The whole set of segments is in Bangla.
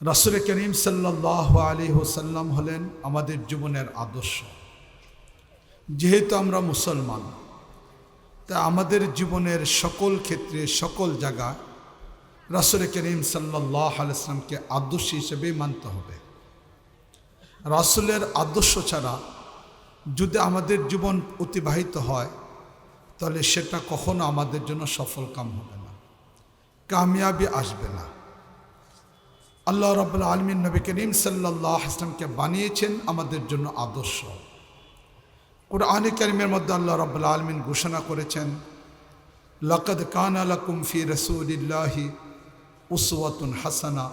রাসূল করিম সাল্লাল্লাহু আলাইহি ওয়াসাল্লাম হলেন আমাদের জীবনের আদর্শ। যেহেতু আমরা মুসলমান, তা আমাদের জীবনের সকল ক্ষেত্রে সকল জায়গায় রাসূল করিম সাল্লাল্লাহু আলাইহি ওয়াসাল্লামকে আদর্শ হিসেবে মানতে হবে। রাসূলের আদর্শ ছাড়া যদি আমাদের জীবন অতিবাহিত হয়, তাহলে সেটা কখনো আমাদের জন্য সফল কাম হবে না, কামিয়াবি আসবে না। আল্লাহ রাব্বুল আলামিন নবী করিম সাল্লাল্লাহু আলাইহি ওয়াসাল্লামকে বানিয়েছেন আমাদের জন্য আদর্শ। কুরআনে কারীমের মধ্যে আল্লাহ রাব্বুল আলামিন ঘোষণা করেছেন, লাকাদ কানা লাকুম ফি রাসূলিল্লাহি উসওয়াতুন হাসানা,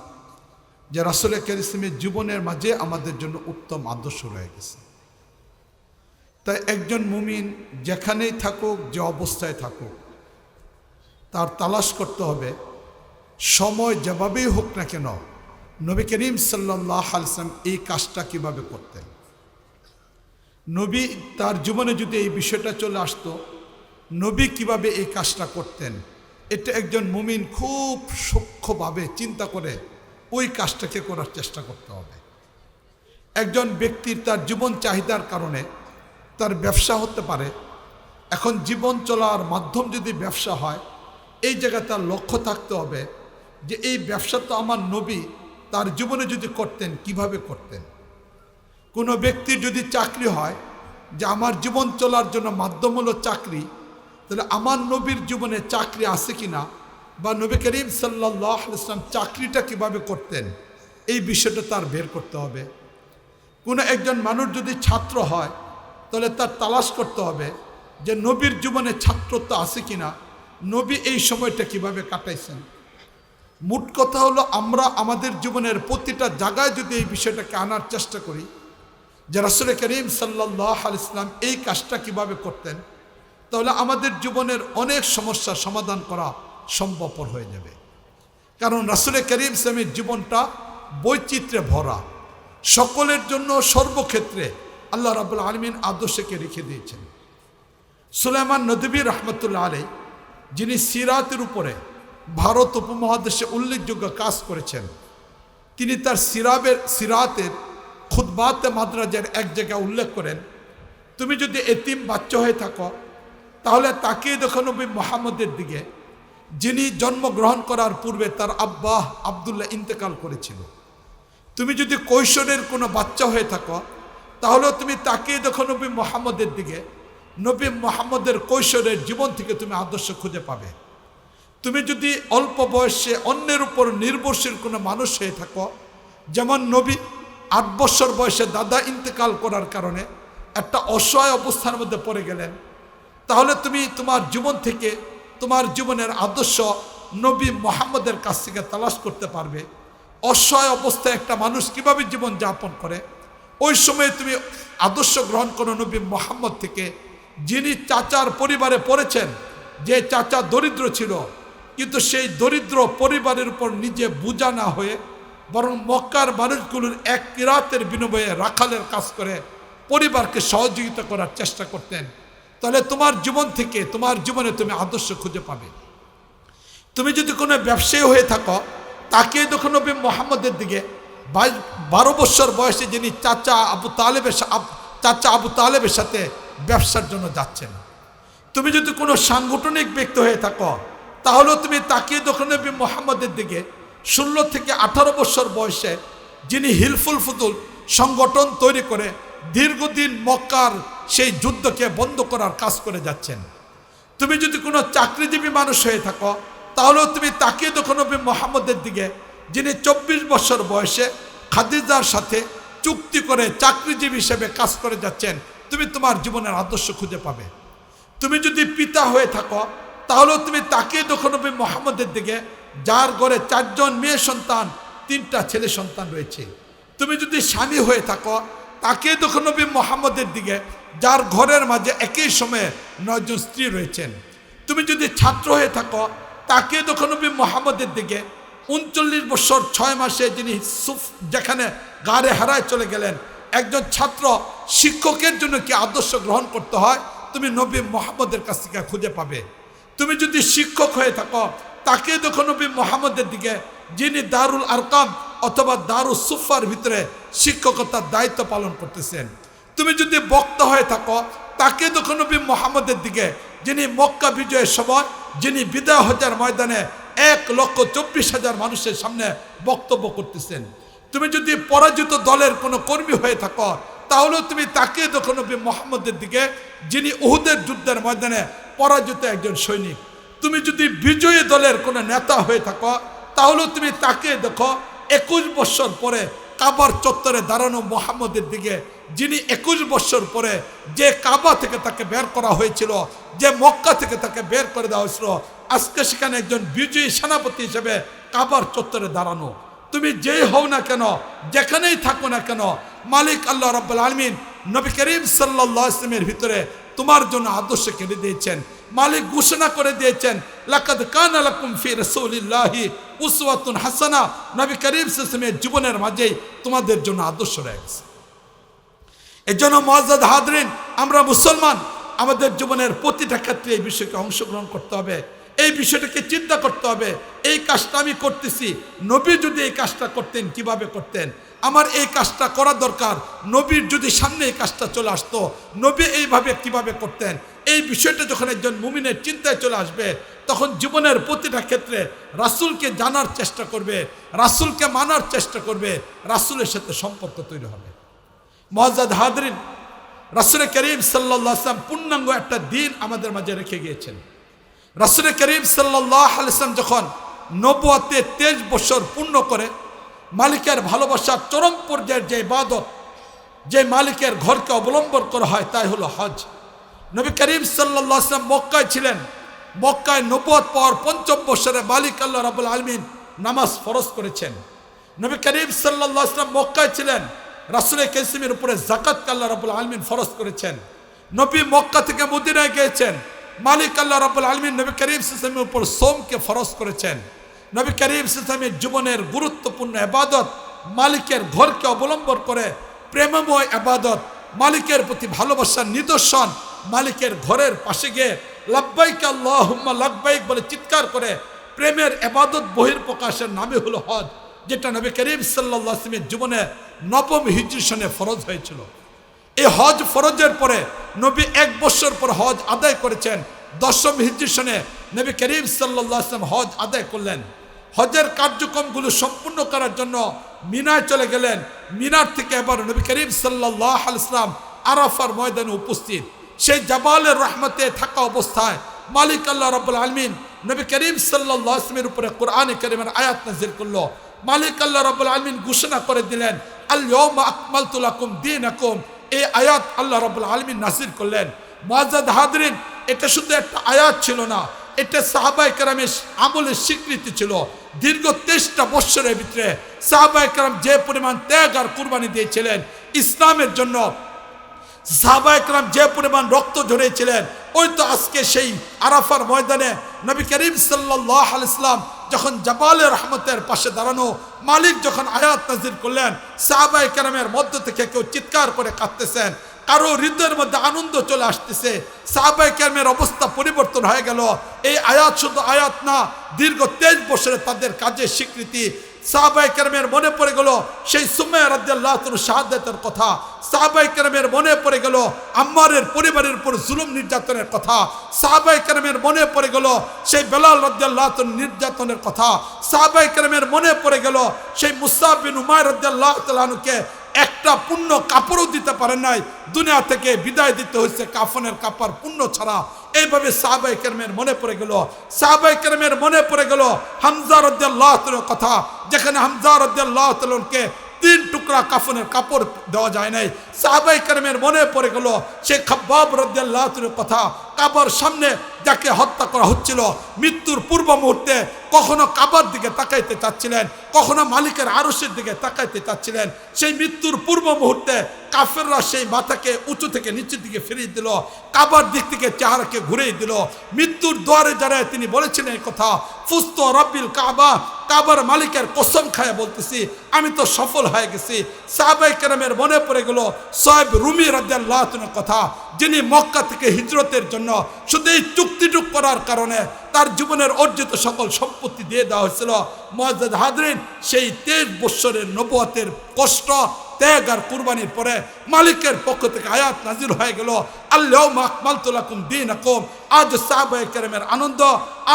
যে রাসূল কারীমের জীবনের মাঝে আমাদের জন্য উত্তম আদর্শ রয়ে গেছে। তাই একজন মুমিন যেখানেই থাকুক, যে অবস্থায় থাকুক, তার তালাশ করতে হবে সময় যেভাবেই হোক না কেন নবী করিম সাল্লাল্লাহু আলাইহি ওয়াসাল্লাম এই কাজটা কিভাবে করতেন। নবী তার জীবনে যদি এই বিষয়টা চলে আসতো, নবী কিভাবে এই কাজটা করতেন, এটা একজন মুমিন খুব সূক্ষ্মভাবে চিন্তা করে ওই কাজটাকে করার চেষ্টা করতে হবে। একজন ব্যক্তির তার জীবন চাহিদার কারণে তার ব্যবসা হতে পারে। এখন জীবন চলার মাধ্যম যদি ব্যবসা হয়, এই জায়গায় তার লক্ষ্য থাকতে হবে যে এই ব্যবসা তো আমার নবী তার জীবনে যদি করতেন, কিভাবে করতেন। কোনো ব্যক্তির যদি চাকরি হয়, যে আমার জীবন চলার জন্য মাধ্যম হলো চাকরি, তাহলে আমার নবীর জীবনে চাকরি আছে কিনা, বা নবী করিম সাল্লাল্লাহু আলাইহি ওয়াসাল্লাম চাকরিটা কিভাবে করতেন, এই বিষয়টা তার বের করতে হবে। কোনো একজন মানুষ যদি ছাত্র হয়, তাহলে তার তালাশ করতে হবে যে নবীর জীবনে ছাত্রত্ব আছে কিনা, নবী এই সময়টা কিভাবে কাটাইছেন। মোট কথা হলো, আমরা আমাদের জীবনের প্রতিটা জায়গায় যদি এই বিষয়টাকে আনার চেষ্টা করি যে রাসূল করিম সাল্লাল্লাহু আলাইহি ওয়াসাল্লাম এই কাজটা কিভাবে করতেন, তাহলে আমাদের জীবনের অনেক সমস্যার সমাধান করা সম্ভবপর হয়ে যাবে। কারণ রাসূল করিম সাল্লামের জীবনটা বৈচিত্র্যে ভরা, সকলের জন্য সর্বক্ষেত্রে আল্লাহ রাব্বুল আলামিন আদর্শকে রেখে দিয়েছেন। সুলাইমান নদভী রাহমাতুল্লাহ আলাইহি, যিনি সিরাতের উপরে ভারত উপমহাদেশে উল্লেখযোগ্য কাজ করেছেন, তিনি তার সিরাতের খুতবাতে মাদ্রাজের এক জায়গায় উল্লেখ করেন, তুমি যদি এতিম বাচ্চা হয়ে থাকো, তাহলে তাকিয়ে দেখো নবী মুহাম্মদের দিকে, যিনি জন্মগ্রহণ করার পূর্বে তার আব্বা আব্দুল্লাহ ইন্তেকাল করেছিল। তুমি যদি কৈশোরের কোনো বাচ্চা হয়ে থাকো, তাহলে তুমি তাকিয়ে দেখো নবী মুহাম্মদের দিকে, নবী মুহাম্মদের কৈশোরের জীবন থেকে তুমি আদর্শ খুঁজে পাবে। তুমি যদি অল্প বয়সে অন্যের উপর নির্ভরশীল কোনো মানুষ হয়ে থাকো, যেমন নবী 8 বছর বয়সে দাদা ইন্তেকাল করার কারণে একটা অসহায় অবস্থার মধ্যে পড়ে গেলেন, তাহলে তুমি তোমার জীবন থেকে তোমার জীবনের আদর্শ নবী মুহাম্মদের কাছ থেকে তালাশ করতে পারবে। অসহায় অবস্থায় একটা মানুষ কিভাবে জীবন যাপন করে, ওই সময়ে তুমি আদর্শ গ্রহণ করো নবী মুহাম্মদ থেকে, যিনি চাচার পরিবারে পড়েছেন, যে চাচা দরিদ্র ছিল, কিন্তু সেই দরিদ্র পরিবারের উপর নিজে বোঝা না হয়ে বরং মক্কার মানুষগুলোর এক কিরাতের বিনিময়ে রাখালের কাজ করে পরিবারকে সহযোগিতা করার চেষ্টা করতেন। তাহলে তোমার জীবন থেকে তোমার জীবনে তুমি আদর্শ খুঁজে পাবে। তুমি যদি কোনো ব্যবসায়ী হয়ে থাকো, তাকে দেখো নবী মুহাম্মদের দিকে, 12 বছর বয়সে যিনি চাচা আবু তালেবের সাথে ব্যবসার জন্য যাচ্ছেন। তুমি যদি কোনো সাংগঠনিক ব্যক্তি হয়ে থাকো, তাহলেও তুমি তাকিয়ে দেখো নবী মুহাম্মদের দিকে, 16 থেকে 18 বছর বয়সে যিনি হিলফুল ফুতুল সংগঠন তৈরি করে দীর্ঘদিন মক্কার সেই যুদ্ধকে বন্ধ করার কাজ করে যাচ্ছেন। তুমি যদি কোনো চাকরিজীবী মানুষ হয়ে থাকো, তাহলেও তুমি তাকিয়ে দেখো নবী মুহাম্মদের দিকে, যিনি 24 বছর বয়সে খাদিজার সাথে চুক্তি করে চাকরিজীবী হিসেবে কাজ করে যাচ্ছেন। তুমি তোমার জীবনের আদর্শ খুঁজে পাবে। তুমি যদি পিতা হয়ে থাকো, তাহলেও তুমি তাকিয়ে দেখো নবী মুহাম্মদের দিকে, যার ঘরে 4 জন মেয়ে সন্তান, 3টা ছেলে সন্তান রয়েছে। তুমি যদি স্বামী হয়ে থাকো, তাকিয়ে দেখো নবী মুহাম্মদের দিকে, যার ঘরের মাঝে একই সময়ে 9 জন স্ত্রী রয়েছেন। তুমি যদি ছাত্র হয়ে থাকো, তাকিয়ে দেখো নবী মুহাম্মদের দিকে, 39 বছর 6 মাসে যিনি যেখানে গাড়ে হারায় চলে গেলেন, একজন ছাত্র শিক্ষকের জন্য কি আদর্শ গ্রহণ করতে হয়, তুমি নবী মুহাম্মদের কাছ থেকে খুঁজে পাবে। তুমি যদি শিক্ষক হয়ে থাকো, তাকে দেখো নবী মুহাম্মদের দিকে, যিনি দারুল আরকাম অথবা দারুস সুফার ভিতরে শিক্ষকতার দায়িত্ব পালন করতেছেন, তুমি যদি বক্তা হয়ে থাকো, তাকে দেখো নবী মুহাম্মদের দিকে, যিনি মক্কা বিজয়ের সময়, যিনি বিদায় হজ্জের ময়দানে 1,24,000 মানুষের সামনে বক্তব্য করতেছেন। তুমি যদি পরাজিত দলের কোনো কর্মী হয়ে থাকো, তাহলে তুমি তাকে দেখো নবী মুহাম্মদের দিকে, যিনি উহুদের যুদ্ধের ময়দানে পরাজিত একজন সৈনিক। তুমি যদি বিজয়ী দলের কোনো নেতা হয়ে থাকো, তাহলে তুমি তাকে দেখো 21 বছর পরে কাবার চত্বরে দাঁড়ানো মুহাম্মদের দিকে, যিনি 21 বছর পরে যে কাবা থেকে তাকে বের করা হয়েছিল, যে মক্কা থেকে তাকে বের করে দেওয়া হয়েছিল, আজকে সেখানে একজন বিজয়ী সেনাপতি হিসেবে কাবার চত্বরে দাঁড়ানো। তুমি যেই হও না কেন, যেখানেই থাকো না কেন, মালিক আল্লাহ রাব্বুল আলামিন নবী করিম সাল্লাল্লাহু আলাইহি ওয়াসাল্লামের ভিতরে তোমার জন্য আদর্শ কেটে দিয়েছেন। মালিক ঘোষণা করে দিয়েছেন, লাকাদ কানা লাকুম ফি রাসূলিল্লাহি উসওয়াতুন হাসানা। নবী করিম সাল্লাল্লাহু আলাইহি ওয়াসাল্লামের জীবনের মাঝেই তোমাদের জন্য আদর্শ রয়েছে। এজন্য মুআজ্জাজ হাজরিন, আমরা মুসলমান, আমাদের জীবনের প্রতিটা ক্ষেত্রে এই বিষয়কে অংশগ্রহণ করতে হবে, এই বিষয়টাকে চিন্তা করতে হবে। এই কাজটা আমি করতেছি, নবী যদি এই কাজটা করতেন কিভাবে করতেন, আমার এই কাজটা করা দরকার, নবীর যদি সামনে এই কাজটা চলে আসতো, নবী এইভাবে কিভাবে করতেন, এই বিষয়টা যখন একজন মুমিনের চিন্তায় চলে আসবে, তখন জীবনের প্রতিটা ক্ষেত্রে রাসূলকে জানার চেষ্টা করবে, রাসূলকে মানার চেষ্টা করবে, রাসূলের সাথে সম্পর্ক তৈরি হবে। মুআজ্জাজ হাজরিন, রাসূল করিম সাল্লাল্লাহু আলাইহি ওয়াসাল্লাম পূর্ণাঙ্গ একটা দিন আমাদের মাঝে রেখে গিয়েছেন। রাসূল করিম সাল্লাল্লাহু আলাইহি ওয়াসাল্লাম যখন নবুয়তে 23 বছর পূর্ণ করে, মালিকের ভালোবাসার চরম পর্যায়ের যে ইবাদত, যে মালিকের ঘরকে অবলম্বন করা হয়, তাই হলো হজ। নবী করিম সাল্লাল্লাহু আলাইহি ওয়াসাল্লাম মক্কায় ছিলেন। মক্কায় নবুয়ত পাওয়ার ৫ম বছরে মালিক আল্লাহ রাব্বুল আলামিন নামাজ ফরজ করেছেন। নবী করিম সাল্লাল্লাহু আলাইহি ওয়াসাল্লাম মক্কায় ছিলেন, রাসূল কারীমের উপরে যাকাত আল্লাহ রাব্বুল আলামিন ফরজ করেছেন। নবী মক্কা থেকে মদিনায় গিয়েছেন, মালিক আল্লাহ রাব্বুল আলামিন নবী করিম সাল্লাল্লাহু আলাইহি ওয়াসাল্লামের উপর সোমকে ফরজ করেছেন। নবী করিম সাল্লাল্লাহু আলাইহি ওয়াসাল্লামের জীবনের গুরুত্বপূর্ণ ইবাদত, মালিকের ঘরকে অবলম্বন করে প্রেমময় ইবাদত, মালিকের প্রতি ভালোবাসার নিদর্শন, মালিকের ঘরের পাশে গিয়ে লাব্বাইক আল্লাহুম্মা লাব্বাইক বলে চিৎকার করে প্রেমের ইবাদত বহির্প্রকাশের নামে হলো হজ, যেটা নবী করিম সাল্লাল্লাহু আলাইহি ওয়াসাল্লামের জীবনে 9ম হিজরি সনে ফরজ হয়েছিল। এই হজ ফরজের পরে নবী 1 বছর পর হজ আদায় করেছেন। 10ম হিজরি সনে নবী করিম সাল্লাল্লাহু আলাইহি ওয়াসাল্লাম হজ আদায় করলেন। হজের কার্যক্রমগুলো সম্পূর্ণ করার জন্য মিনায় চলে গেলেন। মিনার থেকে এবার নবী করিম সাল্লাল্লাহু আলাইহি ওয়াসাল্লাম আরাফার ময়দানে উপস্থিত। সেই জাবালের রহমতে থাকা অবস্থায় মালিক আল্লাহ রাব্বুল আলামিন নবী করিম সাল্লাল্লাহু আলাইহি ওয়াসাল্লামের উপরে কোরআনে কারীমের আয়াত নাযিল করলো। মালিক আল্লাহ রাব্বুল আলামিন ঘোষণা করে দিলেন, আল ইয়াউমা আকমালতু লাকুম দীনাকুম। এই আয়াত আল্লাহ রাব্বুল আলামিন নাযিল করলেন। মুআজ্জাজ হাজরিন, এটা শুধু একটা আয়াত ছিল না, এটা সাহাবায়ে কেরামের আমলের স্বীকৃতি ছিল। দীর্ঘ 23টা বছরের ভিতরে সাহাবায়ে কেরাম যে পরিমাণ ত্যাগ আর কুরবানি দিয়েছিলেন ইসলামের জন্য, সাহাবায়ে কেরাম যে পরিমাণ রক্ত ঝরিয়েছিলেন, ওই তো আজকে সেই আরাফার ময়দানে নবী করিম সাল্লাল্লাহু আলাইহি ওয়াসাল্লাম যখন জাবালে রহমতের পাশে দাঁড়ানো, মালিক যখন আয়াত নাযিল করলেন, সাহাবায়ে কেরামের মধ্য থেকে কেউ চিৎকার করে কাঁদতেছেন, কারো হৃদয়ের মধ্যে আনন্দ চলে আসতেছে। সাহাবায়ে কেরামের অবস্থা পরিবর্তন হয়ে গেল। এই আয়াত শুধু আয়াত না, দীর্ঘ 23 বছরে তাদের কাজের স্বীকৃতি। সাহাবায়ে কেরামের মনে পড়ে গেল সেই সুমাইয়া রাদিয়াল্লাহু তাআলা শাহাদাতের কথা। সাহাবায়ে কেরামের মনে পড়ে গেল আম্মারের পরিবারের উপর জুলুম নির্যাতনের কথা। সাহাবায়ে কেরামের মনে পড়ে গেল সেই বেলাল রাদিয়াল্লাহু তাআলা নির্যাতনের কথা। সাহাবায়ে কেরামের মনে পড়ে গেল সেই মুসআব বিন উমাইর রাদিয়াল্লাহু তাআলা আনহুকে একটা পূর্ণ কাপড়ও দিতে পারেন নাই, দুনিয়া থেকে বিদায় দিতে হয়েছে কাফনের কাপড় পূর্ণ ছাড়া। এইভাবে সাহাবায়ে কেরামের মনে পড়ে গেল। সাহাবায়ে কেরামের মনে পড়ে গেল হামজা রাদিয়াল্লাহু তাআলার কথা, যেখানে হামজা রাদিয়াল্লাহু তাআলাকে 3 টুকরা কাফনের কাপড় দেওয়া যায় নাই। সাহাবায়ে কেরামের মনে পড়ে গেল সেই খাব্বাব রাদিয়াল্লাহু তাআলার কথা, কাবার সামনে যাকে হত্যা করা হচ্ছিল, মৃত্যুর পূর্ব মুহূর্তে কখনো কাবার দিকে তাকাইতে চাচ্ছিলেন, কখনো মালিকের আরশের দিকে তাকাইতে চাচ্ছিলেন। সেই মৃত্যুর পূর্ব মুহূর্তে কাফেররা সেই মাথাকে উঁচু থেকে নিচের দিকে ফিরিয়ে দিল, কাবার দিক থেকে চেহারাকে ঘুরিয়ে দিল। মৃত্যুর দ্বারে যারা তিনি বলেছিলেন এই কথা, ফুস্তু রাব্বিল কাবা, কাবার মালিকের কসম খায় বলতেছি আমি তো সফল হয়ে গেছি। সাহাবায়ে কেরামের মনে পড়ে গেল সুহাইব রুমি রাদিয়াল্লাহু তাআলার কথা, যিনি মক্কা থেকে হিজরতের জন্য শুধু এই চুক্তিটুক করার কারণে তার জীবনের অর্জিত সকল সম্পত্তি দিয়ে দেওয়া হয়েছিল। মুআজ্জাজ হাজরিন, সেই 23 বৎসরের নবুয়তের কষ্ট, ত্যাগ আর কুরবানির পরে মালিকের পক্ষ থেকে আয়াত নাজিল হয়ে গেল, আল-ইয়াউমা আকমালতু লাকুম দীনাকুম। আজ সাহাবায়ে কেরামের আনন্দ,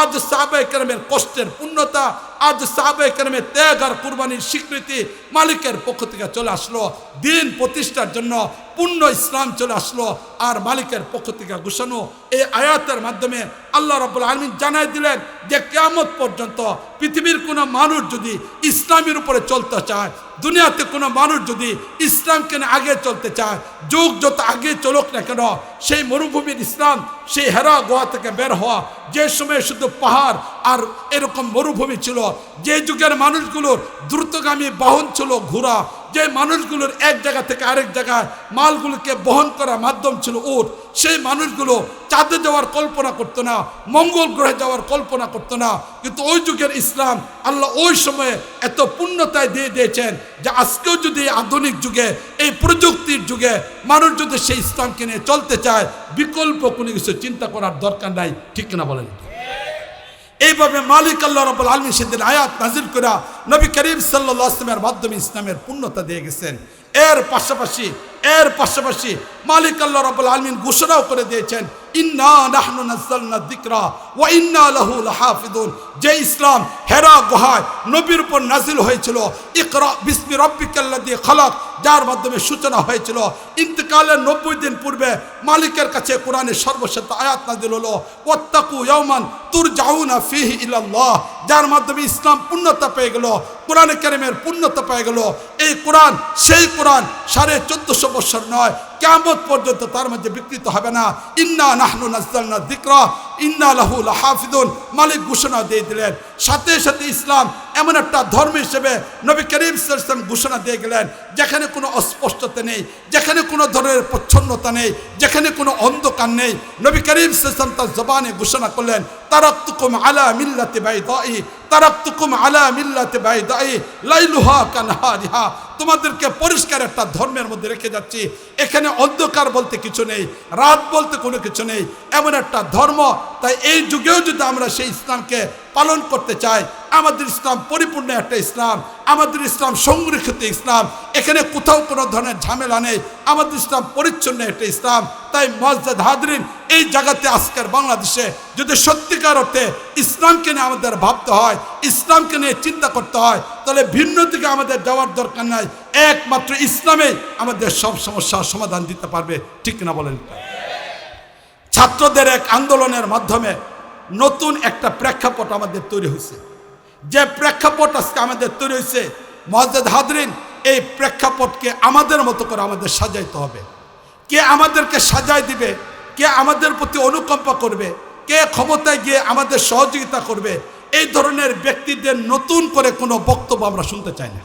আজ সাহাবায়ে কেরামের কষ্টের পূর্ণতা, আজ সাহাবায়ে কেরামের ত্যাগ আর কুরবানির স্বীকৃতি মালিকের পক্ষ থেকে চলে আসলো। দিন প্রতিষ্ঠার জন্য পূর্ণ ইসলাম চলে আসলো। আর মালিকের পক্ষ থেকে ঘোষণা এই আয়াতের মাধ্যমে আল্লাহ রাব্বুল আলামিন জানাই দিলেন যে কিয়ামত পর্যন্ত পৃথিবীর কোনো মানুষ যদি ইসলামের উপরে চলতে চায়, দুনিয়াতে কোনো মানুষ যদি ইসলামকে আগে চলতে চায়, যুগ যত আগে চলুক না কেন, সেই মরুভূমির ইসলাম, সেই হেরা গোয়া থেকে বের হওয়া, যে সময় শুধু পাহাড় আর এরকম মরুভূমি ছিল, যে যুগের মানুষগুলোর দ্রুতগামী বাহন ছিল ঘোড়া, যে মানুষগুলোর এক জায়গা থেকে আরেক জায়গায় মালগুলোকে বহন করার মাধ্যম ছিল উট, সেই মানুষগুলো চাঁদে যাওয়ার কল্পনা করতো না, মঙ্গল গ্রহে যাওয়ার কল্পনা করতো না। কিন্তু ওই যুগের ইসলাম আল্লাহ ওই সময়ে এত পূর্ণতায় দিয়ে দিয়েছেন যে আজকেও যদি আধুনিক যুগে, এই প্রযুক্তির যুগে মানুষ যদি সেই ইসলামকে নিয়ে চলতে চায়, বিকল্প কোনো কিছু চিন্তা করার দরকার নাই। ঠিক না বলেন? এইভাবে মালিক আল্লাহ রাব্বুল আলামিন সেদিন আয়াত নাজিল করে নবী করিম সাল্লাল্লাহু আলাইহি ওয়াসাল্লামের মাধ্যমে ইসলামের পূর্ণতা দিয়ে গেছেন। এর পাশাপাশি মালিক আল্লাহ রাব্বুল আলামিন ঘোষণাও করে দিয়েছেন, ইন্না নাহনু নাযালনা যিকরা ওয়া ইন্না লাহু লাহাফিজুন। যে ইসলাম হেরা গুহায় নবীর উপর নাজিল হয়েছিল, ইকরা বিসমি রাব্বিকাল্লাযী খালাক, যার মাধ্যমে সূচনা হয়েছিল। ইন্তেকালের 90 দিন পূর্বে মালিকের কাছে কোরআনের সর্বশেষ আয়াত নাজিল হলো, ওয়াত্তাকু ইয়াওমান তুরজাউনা ফীহি ইলাল্লাহ, যার মাধ্যমে ইসলাম পূর্ণতা পেয়ে গেল, কোরআনে কারীমের পূর্ণতা পেয়ে গেল। এই কোরআন সেই কোরআন 1450 বছর নয়, কিয়ামত পর্যন্ত তার মধ্যে বিকৃত হবে না। ইন্না নাহনু নাযালনা যিকরা ইন্না লাহু লাহাফিজুন, মালিক ঘোষণা দিয়ে দিলেন। সাথে সাথে ইসলাম এমন একটা ধর্ম হিসেবে নবী করিম সাল্লাল্লাহু আলাইহি ওয়াসাল্লাম ঘোষণা দিয়ে গেলেন, যেখানে কোনো অস্পষ্টতা নেই, যেখানে কোনো ধরনের প্রচ্ছন্নতা নেই, যেখানে কোনো অন্ধকার নেই। নবী করিম সাল্লাল্লাহু আলাইহি ওয়াসাল্লাম তার জবানে ঘোষণা করলেন, তারাকতুকুম আলা মিল্লাতি বাইদাই, তারাকতুকুম আলা মিল্লাতি বাইদাই লাইলুহা কানহারিহা, তোমাদেরকে পরিষ্কার একটা ধর্মের মধ্যে রেখে যাচ্ছি। এখানে অন্ধকার বলতে কিছু নেই, রাত বলতে কোনো কিছু নেই, এমন একটা ধর্ম। তাই এই যুগেও যদি আমরা সেই ইসলামকে পালন করতে চাই, আমাদের ইসলাম পরিপূর্ণ একটা ইসলাম, আমাদের ইসলাম সংরক্ষিত ইসলাম, এখানে কোথাও কোনো ধরনের ঝামেলা নেই, আমাদের ইসলাম পরিচ্ছন্ন একটা ইসলাম। তাই মুআজ্জাজ হাজরিন, এই জায়গাতে আজকের বাংলাদেশে যদি সত্যিকার অর্থে ইসলামকে নিয়ে আমাদের ভাবতে হয়, ইসলামকে নিয়ে চিন্তা করতে হয়, তাহলে ভিন্ন দিকে আমাদের যাওয়ার দরকার নাই। একমাত্র ইসলামে আমাদের সব সমস্যার সমাধান দিতে পারবে। ঠিক না বলেন? ছাত্রদের এক আন্দোলনের মাধ্যমে নতুন একটা প্রেক্ষাপট আমাদের তৈরি হয়েছে। যে প্রেক্ষাপট আজকে আমাদের তৈরি হয়েছে, মুআজ্জাজ হাজরিন, এই প্রেক্ষাপটকে আমাদের মতো করে আমাদের সাজাইতে হবে। কে আমাদেরকে সাজাই দিবে, কে আমাদের প্রতি অনুকম্পা করবে, কে ক্ষমতায় গিয়ে আমাদের সহযোগিতা করবে, এই ধরনের ব্যক্তিদের নতুন করে কোনো বক্তব্য আমরা শুনতে চাই না।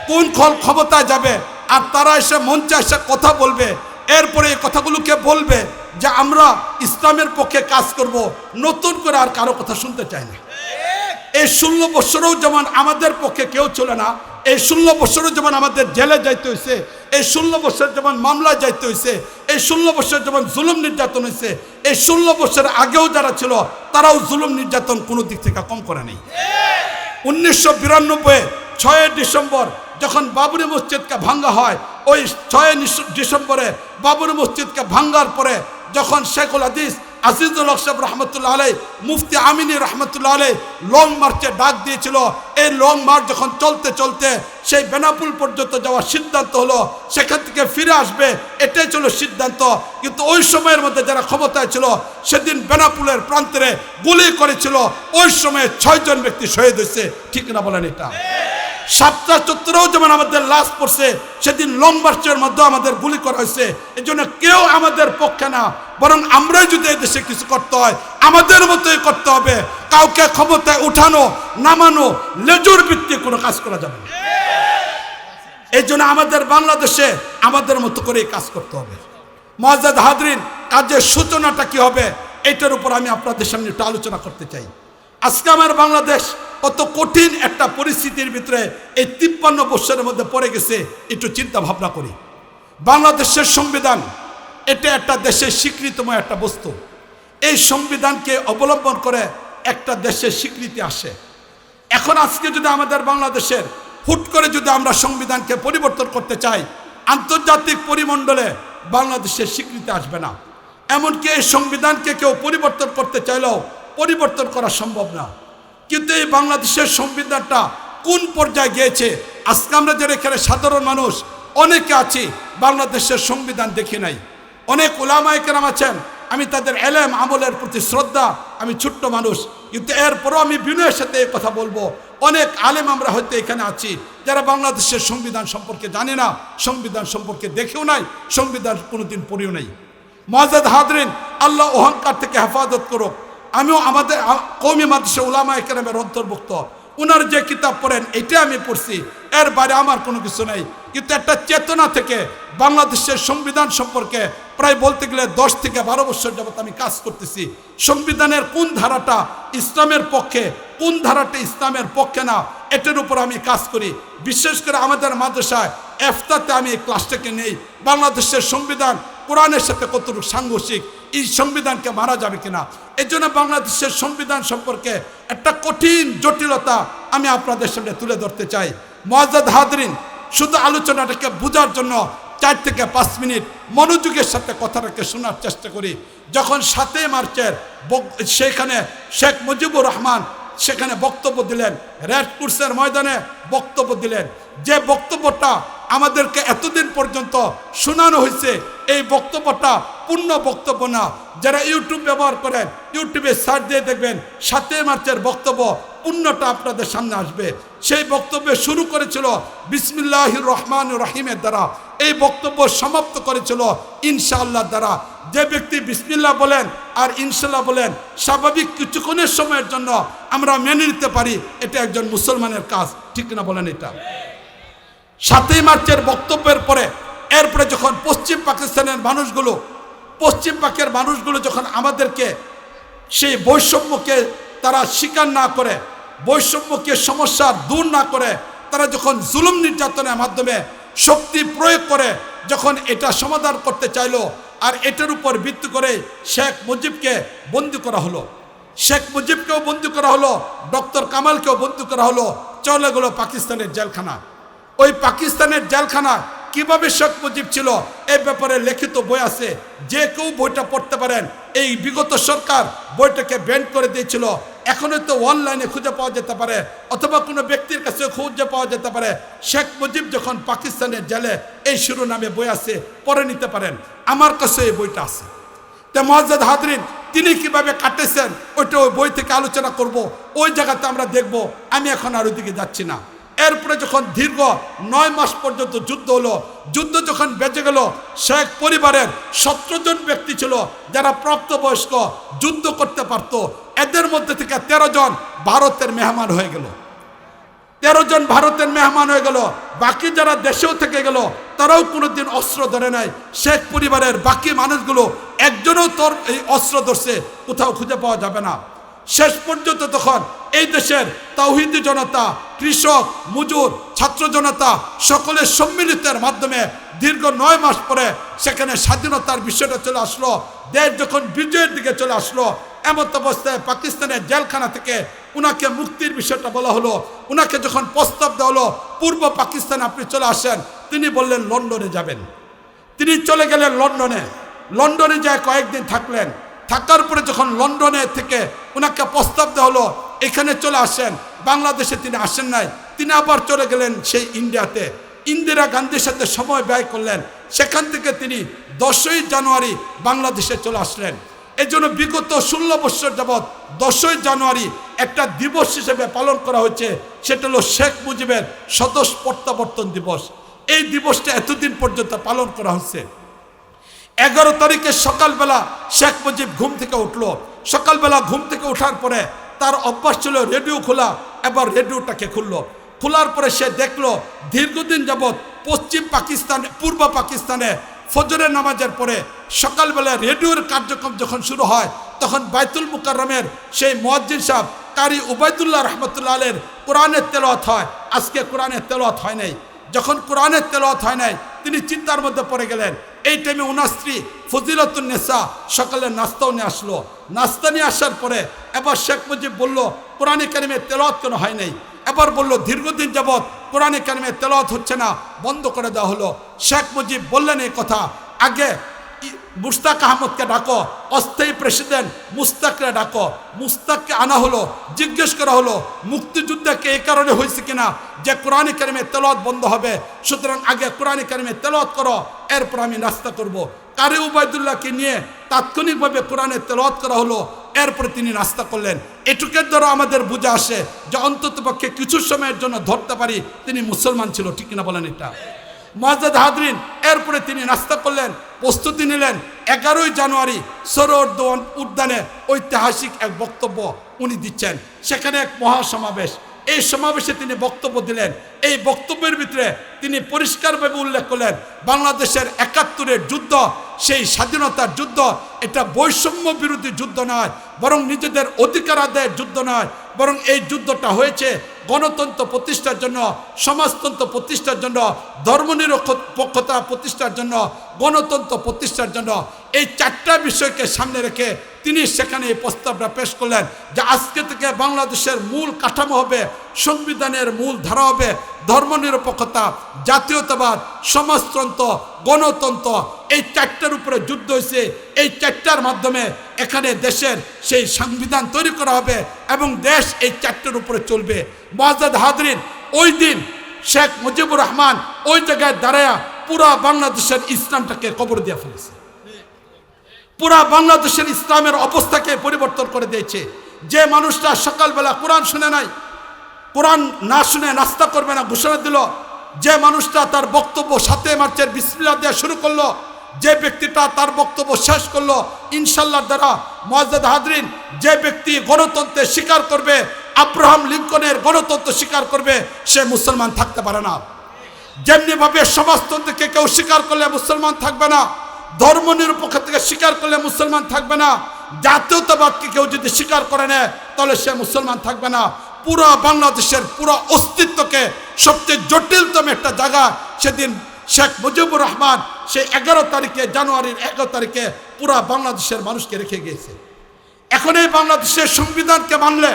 কোন ক্ষমতায় যাবে আর তারা এসে মঞ্চে এসে কথা বলবে, এরপরে এই কথাগুলোকে বলবে যে আমরা ইসলামের পক্ষে কাজ করব, নতুন করে আর কারো কথা শুনতে চাই না। এই 16 বছরেও যেমন আমাদের পক্ষে কেউ চলে না, এই 16 বছরও যেমন আমাদের জেলে যাইতে হয়েছে, এই 16 বছর যেমন মামলা যাইতে হয়েছে, এই 16 বছর যেমন জুলুম নির্যাতন হয়েছে, এই 16 বছর আগেও যারা ছিল তারাও জুলুম নির্যাতন কোনো দিক থেকে কম করে নেই। 1992 6 ডিসেম্বর যখন বাবরি মসজিদকে ভাঙ্গা হয়, ওই 6 ডিসেম্বরে বাবরি মসজিদকে ভাঙ্গার পরে যখন শেখুল হাদিস আজিজুল হক সাহেব রহমতুল্লাহ আলাই, মুফতি আমিনী রহমতুল্লাহ আলাই লং মার্চে ডাক দিয়েছিল। এই লং মার্চ যখন চলতে চলতে সেই বেনাপুল পর্যন্ত যাওয়ার সিদ্ধান্ত হলো, সেখান থেকে ফিরে আসবে, এটাই ছিল সিদ্ধান্ত। কিন্তু ওই সময়ের মধ্যে যারা ক্ষমতায় ছিল সেদিন বেনাপুলের প্রান্তরে গুলি করেছিল, ওই সময়ে 6 জন ব্যক্তি শহীদ হয়েছে। ঠিক না বলেন? এটা সাতটা চত্বরেও যেমন আমাদের লাশ পড়ছে, সেদিন লং মার্চের মধ্যে আমাদের গুলি করা হয়েছে। এই জন্য কেউ আমাদের পক্ষে না, বরং আমরাই যদি এই দেশে কিছু করতে হয় আমাদের মতোই করতে হবে। কাউকে ক্ষমতায় উঠানো নামানো লেজুর ভিত্তিক কোনো কাজ করা যাবে না। এই জন্য আমাদের বাংলাদেশে আমাদের মতো করেই কাজ করতে হবে। মুআজ্জাজ হাজরিন, কাজের সূচনাটা কি হবে এটার উপর আমি আপনাদের সামনে একটু আলোচনা করতে চাই। আজকে আমার বাংলাদেশ কত কঠিন একটা পরিস্থিতির ভিতরে এই 53 বছরের মধ্যে পড়ে গেছে, একটু চিন্তা ভাবনা করি। বাংলাদেশের সংবিধান এটা একটা দেশের স্বীকৃতময় একটা বস্তু। এই সংবিধানকে অবলম্বন করে একটা দেশের স্বীকৃতি আসে। এখন আজকে যদি আমাদের বাংলাদেশের হুট করে যদি আমরা সংবিধানকে পরিবর্তন করতে চাই, আন্তর্জাতিক পরিমণ্ডলে বাংলাদেশের স্বীকৃতি আসবে না। এমনকি এই সংবিধানকে কেউ পরিবর্তন করতে চাইলেও পরিবর্তন করা সম্ভব না। কিন্তু এই বাংলাদেশের সংবিধানটা কোন পর্যায়ে গিয়েছে, আজকে আমরা যারা এখানে সাধারণ মানুষ অনেকে আছি বাংলাদেশের সংবিধান দেখি নাই। অনেক উলামায়ে কেরাম আছেন, আমি তাদের এলেম আমলের প্রতি শ্রদ্ধা, আমি ছোট্ট মানুষ, কিন্তু এরপরও আমি বিনয়ের সাথে এই কথা বলবো, অনেক আলেম আমরা হয়তো এখানে আছি যারা বাংলাদেশের সংবিধান সম্পর্কে জানি না, সংবিধান সম্পর্কে দেখেও নাই, সংবিধান কোনোদিন পড়েও নাই। মুআজ্জাজ হাজরিন, আল্লাহ অহংকার থেকে হেফাজত করুক। আমিও আমাদের কওমি মাদ্রাসা উলামায়ে কেরামের অন্তর্ভুক্ত, উনার যে কিতাব পড়েন এটা আমি পড়ছি, এর বাইরে আমার কোনো কিছু নেই। কিন্তু একটা চেতনা থেকে বাংলাদেশের সংবিধান সম্পর্কে প্রায় বলতে গেলে 10 থেকে 12 বছর যাবত আমি কাজ করতেছি। সংবিধানের কোন ধারাটা ইসলামের পক্ষে, কোন ধারাটা ইসলামের পক্ষে না, এটার উপর আমি কাজ করি। বিশেষ করে আমাদের মাদ্রাসায় ইফতাতে আমি এই ক্লাসটাকে নেই, বাংলাদেশের সংবিধান কোরআনের সাথে কতটুকু সাংঘর্ষিক, এই সংবিধানকে মারা যাবে কিনা। এই জন্য বাংলাদেশের সংবিধান সম্পর্কে একটা কঠিন জটিলতা আমি আপনাদের সামনে তুলে ধরতে চাই। মুআজ্জাজ হাজরিন, শুধু আলোচনাটাকে বোঝার জন্য 4 থেকে 5 মিনিট মনোযোগের সাথে কথাটাকে শোনার চেষ্টা করি। যখন 7 মার্চের সেখানে শেখ মুজিবুর রহমান সেখানে বক্তব্য দিলেন, রেড কোর্সের ময়দানে বক্তব্য দিলেন, যে বক্তব্যটা আমাদেরকে এতদিন পর্যন্ত শোনানো হয়েছে, এই বক্তব্যটা পূর্ণ বক্তব্য না। যারা ইউটিউব ব্যবহার করেন, ইউটিউবে সার্চ দিয়ে দেখবেন 7 মার্চের বক্তব্য পূর্ণটা আপনাদের সামনে আসবে। সেই বক্তব্যে শুরু করেছিল বিসমিল্লাহির রহমানির রহিমের দ্বারা, এই বক্তব্য সমাপ্ত করেছিল ইনশাআল্লাহ দ্বারা। যে ব্যক্তি বিসমিল্লাহ বলেন আর ইনশাআল্লাহ বলেন, স্বাভাবিক কিছুক্ষণের সময়ের জন্য আমরা মেনে নিতে পারি, এটা একজন মুসলমানের কাজ, ঠিক না বলেন? এটা 7 মার্চের বক্তব্যের পরে এরপরে যখন পশ্চিম পাকিস্তানের মানুষগুলো যখন আমাদেরকে সেই বৈষম্যকে তারা স্বীকার না করে, বৈষম্যকে সমস্যা দূর না করে, তারা যখন জুলুম নির্যাতনের মাধ্যমে শক্তি প্রয়োগ করে যখন এটা সমাধান করতে চাইলো, আর এটার উপর ভিত্তি করে শেখ মুজিবকে বন্দী করা হলো, শেখ মুজিবকেও বন্দী করা হলো, ডক্টর কামালকেও বন্দী করা হলো, চলে গেল পাকিস্তানের জেলখানা। ওই পাকিস্তানের জেলখানা কিভাবে শেখ মুজিব ছিল এই ব্যাপারে লিখিত বই আছে, যে কেউ বইটা পড়তে পারেন। এই বিগত সরকার বইটাকে ব্যান করে দিয়েছিল, এখনো তো অনলাইনে খুঁজে পাওয়া যেতে পারে, অথবা কোনো ব্যক্তির কাছে খুঁজে পাওয়া যেতে পারে। শেখ মুজিব যখন পাকিস্তানের জেলে, এই শিরোনামে বই আছে, পড়ে নিতে পারেন। আমার কাছে এই বইটা আছে। তো মুআজ্জাজ হাজরিন, তিনি কিভাবে কাটেছেন ওইটা ওই বই থেকে আলোচনা করব, ওই জায়গাতে আমরা দেখব। আমি এখন আর ওইদিকে যাচ্ছি না। এরপরে যখন দীর্ঘ 9 মাস পর্যন্ত যুদ্ধ হলো, যুদ্ধ যখন বেঁচে গেল, শেখ পরিবারের 17 জন ব্যক্তি ছিল যারা প্রাপ্তবয়স্ক, যুদ্ধ করতে পারত। এদের মধ্যে থেকে 13 জন ভারতের মেহমান হয়ে গেল, 13 জন ভারতের মেহমান হয়ে গেল। বাকি যারা দেশেও থেকে গেল, তারাও কোনোদিন অস্ত্র ধরে নাই। শেখ পরিবারের বাকি মানুষগুলো একজনও তোর এই অস্ত্র ধরছে কোথাও খুঁজে পাওয়া যাবে না। শেষ পর্যন্ত তখন এই দেশের তাওহীদি জনতা, কৃষক, মজুর, ছাত্র জনতা সকলের সম্মিলিতের মাধ্যমে দীর্ঘ 9 মাস পরে সেখানে স্বাধীনতার বিষয়টা চলে আসলো। দেশ যখন বিজয়ের দিকে চলে আসলো, এমন অবস্থায় পাকিস্তানের জেলখানা থেকে উনাকে মুক্তির বিষয়টা বলা হলো। উনাকে যখন প্রস্তাব দেওয়া হলো পূর্ব পাকিস্তানে আপনি চলে আসেন, তিনি বললেন লন্ডনে যাবেন। তিনি চলে গেলেন লন্ডনে। লন্ডনে যায় কয়েকদিন থাকলেন। থাকার পরে যখন লন্ডনে থেকে ওনাকে প্রস্তাব দেওয়া হলো এখানে চলে আসেন, বাংলাদেশে তিনি আসেন নাই, তিনি আবার চলে গেলেন সেই ইন্ডিয়াতে। ইন্দিরা গান্ধীর সাথে সময় ব্যয় করলেন। সেখান থেকে তিনি 10ই জানুয়ারি বাংলাদেশে চলে আসলেন। এই জন্য বিগত 16 বছর যাবৎ 10ই জানুয়ারি একটা দিবস হিসেবে পালন করা হচ্ছে, সেটা হলো শেখ মুজিবের স্বদেশ প্রত্যাবর্তন দিবস। এই দিবসটা এতদিন পর্যন্ত পালন করা হচ্ছে। 11 তারিখে সকালবেলা শেখ মুজিব ঘুম থেকে উঠলো। সকালবেলা ঘুম থেকে ওঠার পরে তার অভ্যাস ছিল রেডিও খোলা, এবার রেডিওটাকে খুললো। খোলার পরে সে দেখলো দীর্ঘদিন যাবৎ পশ্চিম পাকিস্তানে, পূর্ব পাকিস্তানে ফজরের নামাজের পরে সকালবেলা রেডিওর কার্যক্রম যখন শুরু হয়, তখন বাইতুল মুকাররমের সেই মুয়াজ্জিন সাহেব কারি উবাইদুল্লাহ রহমতুল্লাহ আলাইহির কোরআনের তেলাওয়াত হয়। আজকে কোরআনের তেলাওয়াত হয় নাই। যখন কোরআনের তেলাওয়াত হয় নাই, তিনি চিন্তার মধ্যে পড়ে গেলেন। এই টাইমে ওনার স্ত্রী ফজিলাতুন নেসা, সকালে নাস্তাও নিয়ে আসলো। নাস্তা নিয়ে আসার পরে এবার শেখ মুজিব বলল, কোরআনে কারিমে তেলাওয়াত কেন হয় নাই? এবার বলল, দীর্ঘদিন যাবৎ কোরআনে কারিমে তেলাওয়াত হচ্ছে না, বন্ধ করে দেওয়া হলো। শেখ মুজিব বললেন এই কথা, আগে মুস্তাক আহমদকে ডাকো, অস্থায়ী প্রেসিডেন্ট মুস্তাককে ডাকো। মুস্তাককে আনা হলো, জিজ্ঞেস করা হলো মুক্তিযুদ্ধকে এই কারণে হয়েছে কিনা যে কোরআনে কারিমে তেলাওয়াত বন্ধ হবে, সুতরাং আগে কোরআনে কারিমে তেলাওয়াত করো, এরপর আমি নাস্তা করব। কারি উবাইদুল্লাহকে নিয়ে তাৎক্ষণিকভাবে কোরআনে তেলাওয়াত করা হলো, এরপরে তিনি নাস্তা করলেন। এটুকের দ্বারা আমাদের বুঝে আসে যে অন্তত পক্ষে কিছু সময়ের জন্য ধরতে পারি তিনি মুসলমান ছিল, ঠিক কিনা বলেন? এটা মুআজ্জাজ হাজরিন, এরপরে তিনি নাস্তা করলেন, প্রস্তুতি নিলেন। 11ই জানুয়ারি সরোয়ার উদ্যানে ঐতিহাসিক এক বক্তব্য উনি দিচ্ছেন, সেখানে এক মহাসমাবেশ। এই সমাবেশে তিনি বক্তব্য দিলেন। এই বক্তব্যের ভিতরে তিনি পরিষ্কারভাবে উল্লেখ করলেন, বাংলাদেশের 71-এর যুদ্ধ সেই স্বাধীনতার যুদ্ধ, এটা বৈষম্য বিরোধী যুদ্ধ নয়, বরং নিজেদের অধিকার আদায়ের যুদ্ধ নয়, বরং এই যুদ্ধটা হয়েছে গণতন্ত্র প্রতিষ্ঠার জন্য, সমাজতন্ত্র প্রতিষ্ঠার জন্য, ধর্মনিরপেক্ষতা প্রতিষ্ঠার জন্য, গণতন্ত্র প্রতিষ্ঠার জন্য। এই 4টা বিষয়কে সামনে রেখে তিনি সেখানে এই প্রস্তাবটা পেশ করলেন যে আজকে থেকে বাংলাদেশের মূল কাঠামো হবে, সংবিধানের মূল ধারা হবে ধর্মনিরপেক্ষতা, জাতীয়তাবাদ, সমাজতন্ত্র, গণতন্ত্র। এই 4টার উপরে যুদ্ধ হয়েছে। এই 4টার মাধ্যমে এখানে দেশের সেই সংবিধান তৈরি করা হবে এবং দেশ এই 4টার উপরে চলবে। মুআজ্জাজ হাজরিন, ওই দিন শেখ মুজিবুর রহমান ওই জায়গায় দাঁড়ায়া পুরা বাংলাদেশের ইসলামটাকে কবর দিয়ে ফেলেছে, পুরা বাংলাদেশের ইসলামের অবস্থাকে পরিবর্তন করে দিয়েছে। যে মানুষটা সকালবেলা কোরআন শুনে নাই, কোরআন না শুনে নাস্তা করবে না ঘোষণা দিল, যে মানুষটা তার বক্তব্য 7 মার্চের বিসমিল্লাহ দিয়ে শুরু করলো, যে ব্যক্তিটা তার বক্তব্য শেষ করলো ইনশাআল্লাহর দ্বারা, মুআজ্জাজ হাজরিন, যে ব্যক্তি গণতন্ত্রের স্বীকার করবে, আব্রাহাম লিঙ্কনের গণতন্ত্র স্বীকার করবে, সে মুসলমান থাকতে পারে না। যেমনিভাবে সমাজতন্ত্রকে কেউ স্বীকার করলে মুসলমান থাকবে না, ধর্মনিরপেক্ষতাকে স্বীকার করলে মুসলমান থাকবে না, জাতীয়তাবাদকে কেউ যদি স্বীকার করে নেয় তাহলে সে মুসলমান থাকবে না। পুরো বাংলাদেশের পুরো অস্তিত্বকে সবচেয়ে জটিলতম একটা জায়গা সেদিন শেখ মুজিবুর রহমান সেই 11 তারিখে, জানুয়ারির 11 তারিখে পুরো বাংলাদেশের মানুষকে রেখে গিয়েছে। এখন এই বাংলাদেশের সংবিধানকে মানলে